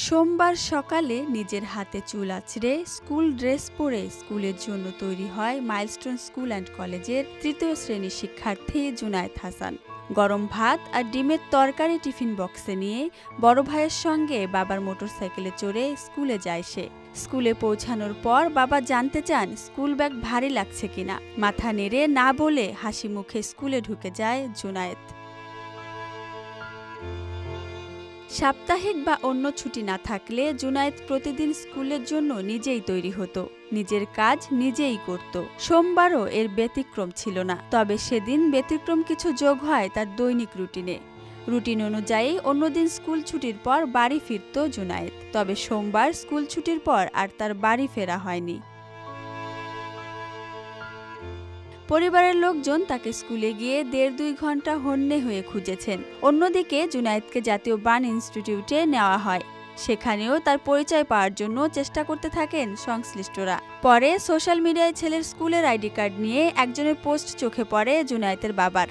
সোমবার সকালে নিজের হাতে চুল আঁচড়ে স্কুল ড্রেস পরে স্কুলের জন্য তৈরি হয় মাইলস্টোন স্কুল অ্যান্ড কলেজের তৃতীয় শ্রেণীর শিক্ষার্থী জুনায়েদ হাসান। গরম ভাত আর ডিমের তরকারি টিফিন বক্সে নিয়ে বড় ভাইয়ের সঙ্গে বাবার মোটরসাইকেলে চড়ে স্কুলে যায় সে। স্কুলে পৌঁছানোর পর বাবা জানতে চান স্কুল ব্যাগ ভারী লাগছে কিনা। মাথা নেড়ে না বলে হাসি মুখে স্কুলে ঢুকে যায় জুনায়েদ। সাপ্তাহিক বা অন্য ছুটি না থাকলে জুনায়েদ প্রতিদিন স্কুলের জন্য নিজেই তৈরি হতো, নিজের কাজ নিজেই করত। সোমবারও এর ব্যতিক্রম ছিল না, তবে সেদিন ব্যতিক্রম কিছু যোগ হয় তার দৈনিক রুটিনে। রুটিন অনুযায়ী অন্যদিন স্কুল ছুটির পর বাড়ি ফিরত জুনায়েদ, তবে সোমবার স্কুল ছুটির পর আর তার বাড়ি ফেরা হয়নি। পরিবারের লোকজন তাকে স্কুলে গিয়ে ১.৫-২ ঘন্টা হন্যে হয়ে খুঁজেছেন। অন্যদিকে জুনায়েদকে জাতীয় বার্ন ইনস্টিটিউটে নেওয়া হয়। সেখানেও তার পরিচয় পাওয়ার জন্য চেষ্টা করতে থাকেন সংশ্লিষ্টরা। পরে সোশ্যাল মিডিয়ায় ছেলের স্কুলের আইডি কার্ড নিয়ে একজনের পোস্ট চোখে পড়ে জুনায়েদের বাবার।